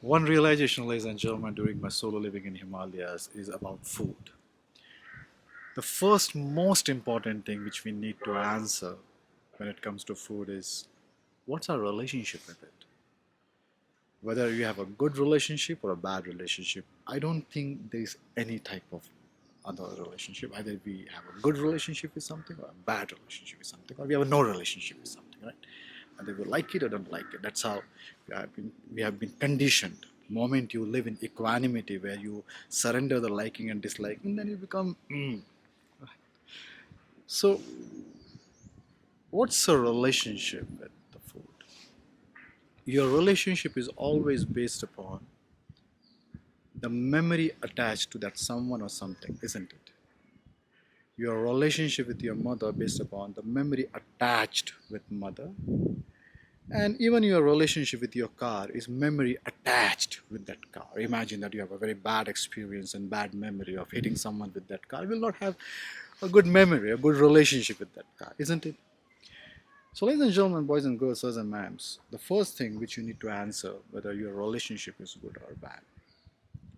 One realization, ladies and gentlemen, during my solo living in Himalayas is about food. The first most important thing which we need to answer when it comes to food is what's our relationship with it? Whether you have a good relationship or a bad relationship, I don't think there's any type of other relationship. Either we have a good relationship with something or a bad relationship with something, or we have no relationship with something, right? Either we like it or don't like it. That's how we have been conditioned. Moment you live in equanimity, where you surrender the liking and disliking, then you become. So, what's a relationship with the food? Your relationship is always based upon the memory attached to that someone or something, isn't it? Your relationship with your mother based upon the memory attached with mother, and even your relationship with your car is memory attached with that car. Imagine that you have a very bad experience and bad memory of hitting someone with that car. You will not have a good memory, a good relationship with that car, isn't it? So, ladies and gentlemen, boys and girls, sirs and ma'ams, the first thing which you need to answer whether your relationship is good or bad.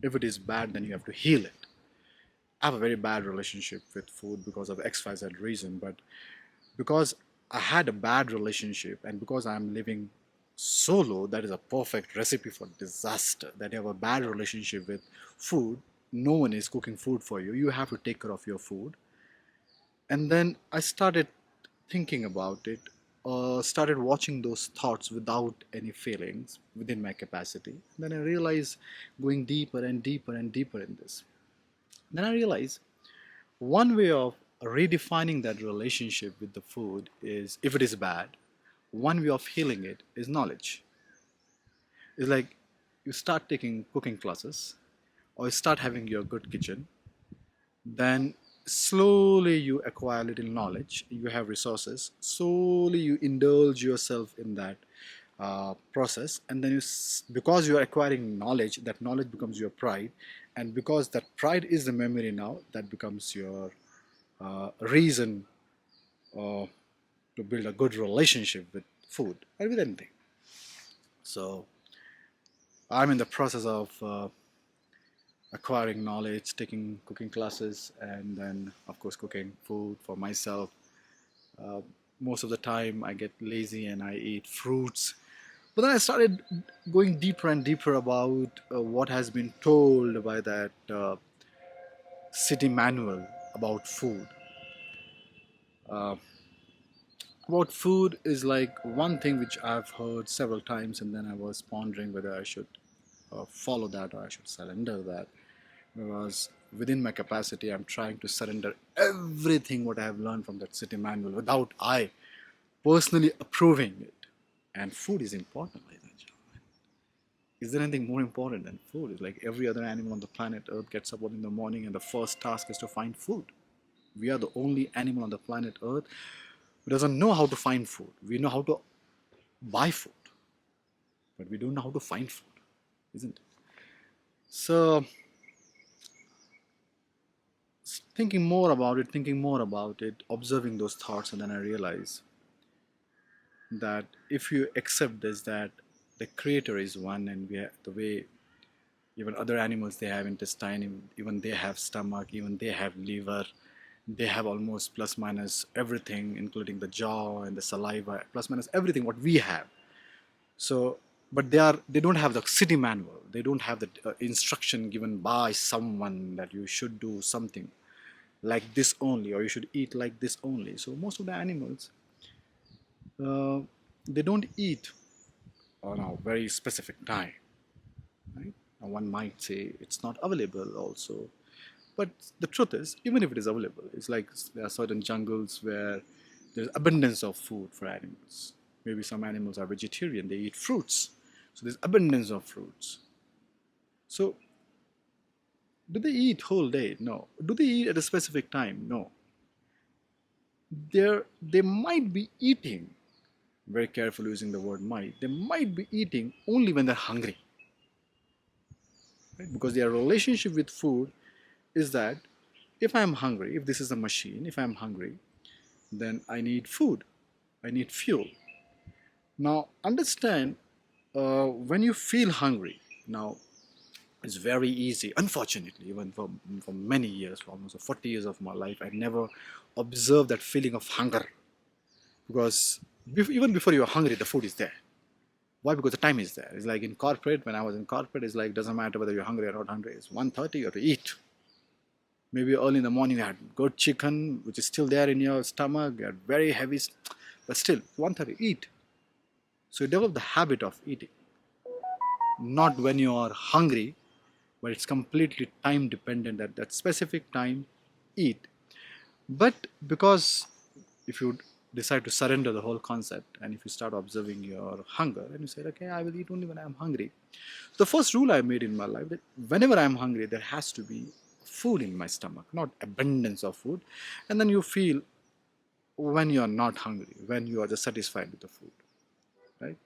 If it is bad, then you have to heal it. I have a very bad relationship with food because of XYZ reason, but because I had a bad relationship and because I'm living solo, that is a perfect recipe for disaster. That you have a bad relationship with food, no one is cooking food for you, you have to take care of your food. And then I started thinking about it, started watching those thoughts without any feelings within my capacity. Then I realized going deeper and deeper and deeper in this. Then I realized one way of redefining that relationship with the food is if it is bad, one way of healing it is knowledge. It's like you start taking cooking classes or you start having your good kitchen, then slowly you acquire little knowledge, you have resources, slowly you indulge yourself in that process, and then because you are acquiring knowledge, that knowledge becomes your pride, and because that pride is the memory now, that becomes your reason uh, to build a good relationship with food or with anything. So I'm in the process of acquiring knowledge, taking cooking classes, and then, of course, cooking food for myself. Uh, Most of the time, I get lazy and I eat fruits. But then I started going deeper and deeper about what has been told by that city manual about food. Uh, about food is like one thing which I've heard several times, and then I was pondering whether I should follow that or I should surrender that. Because within my capacity, I'm trying to surrender everything what I have learned from that city manual without I personally approving it. And food is important, ladies and gentlemen. Is there anything more important than food? It's like every other animal on the planet Earth gets up in the morning and the first task is to find food. We are the only animal on the planet Earth who doesn't know how to find food. We know how to buy food, but we don't know how to find food, isn't it? So, thinking more about it, observing those thoughts, and then I realize that if you accept this, that the creator is one, and the way even other animals, they have intestine, even they have stomach, even they have liver, they have almost plus minus everything, including the jaw and the saliva, plus minus everything what we have. So, but they don't have the city manual, they don't have the instruction given by someone that you should do something like this only, or you should eat like this only. So most of the animals, uh, they don't eat on a very specific time, right? Now one might say it's not available also, but the truth is, even if it is available, it's like there are certain jungles where there's abundance of food for animals. Maybe some animals are vegetarian, they eat fruits, so there's abundance of fruits. So do they eat whole day? No. Do they eat at a specific time? No. They might be eating, very careful using the word might, they might be eating only when they're hungry, right? Because their relationship with food is that if I'm hungry, if this is a machine, if I'm hungry, then I need food, I need fuel. Now understand, when you feel hungry, Now, it's very easy, unfortunately, even for many years, for almost 40 years of my life, I never observed that feeling of hunger. Because even before you're hungry, the food is there. Why? Because the time is there. It's like in corporate, when I was in corporate, it's like, doesn't matter whether you're hungry or not hungry. It's 1:30, you have to eat. Maybe early in the morning you had good chicken, which is still there in your stomach, you had very heavy, but still, 1:30, eat. So you develop the habit of eating. Not when you are hungry, but it's completely time dependent. At that specific time, eat. But because if you decide to surrender the whole concept and if you start observing your hunger and you say, okay, I will eat only when I'm hungry. The first rule I made in my life that whenever I'm hungry, there has to be food in my stomach, not abundance of food. And then you feel when you are not hungry, when you are just satisfied with the food, right?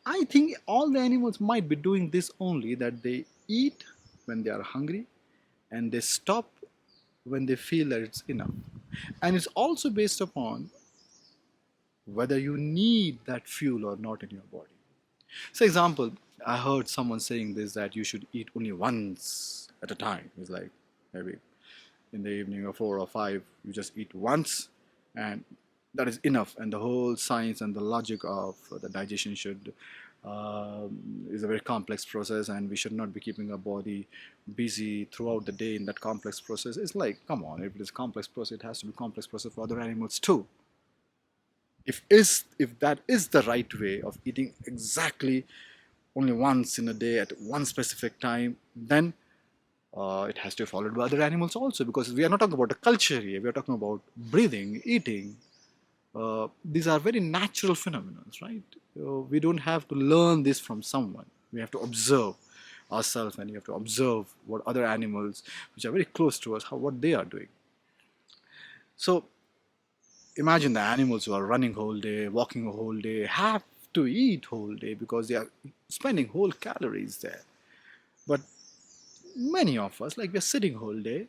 I think all the animals might be doing this only, that they eat when they are hungry and they stop when they feel that it's enough. And it's also based upon whether you need that fuel or not in your body. So, example, I heard someone saying this, that you should eat only once at a time. It's like maybe in the evening or 4 or 5, you just eat once, and that is enough. And the whole science and the logic of the digestion should is a very complex process, and we should not be keeping our body busy throughout the day in that complex process. It's like, come on, if it is complex process, it has to be complex process for other animals too. If that is the right way of eating exactly only once in a day at one specific time, then it has to be followed by other animals also, because we are not talking about a culture here. We are talking about breathing, eating. These are very natural phenomena, right? We don't have to learn this from someone. We have to observe ourselves, and you have to observe what other animals, which are very close to us, what they are doing. So imagine the animals who are running whole day, walking a whole day, have to eat whole day because they are spending whole calories there. But many of us, like, we're sitting whole day,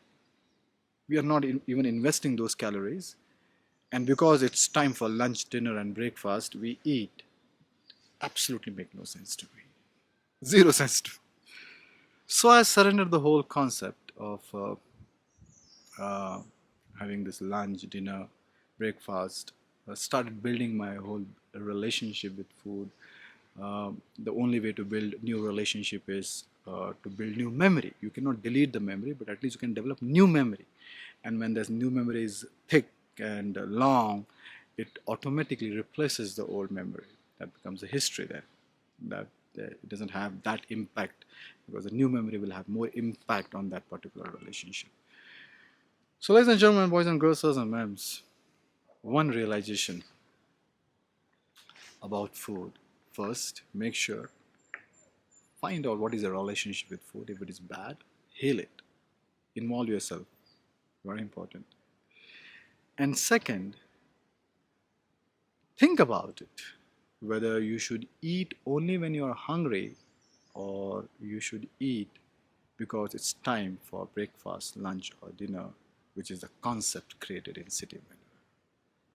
we are not even investing those calories, and because it's time for lunch, dinner, and breakfast, we eat. Absolutely make no sense to me. Zero sense to me. So I surrendered the whole concept of uh, having this lunch, dinner, breakfast. I started building my whole relationship with food. The only way to build new relationship is to build new memory. You cannot delete the memory, but at least you can develop new memory. And when this new memory is thick and long, it automatically replaces the old memory. That becomes a history then. That it doesn't have that impact, because the new memory will have more impact on that particular relationship. So, ladies and gentlemen, boys and girls, sirs and ma'ams, one realization about food. First, make sure, find out what is your relationship with food. If it is bad, heal it. Involve yourself. Very important. And second, think about it, whether you should eat only when you are hungry, or you should eat because it's time for breakfast, lunch, or dinner, which is the concept created in city men.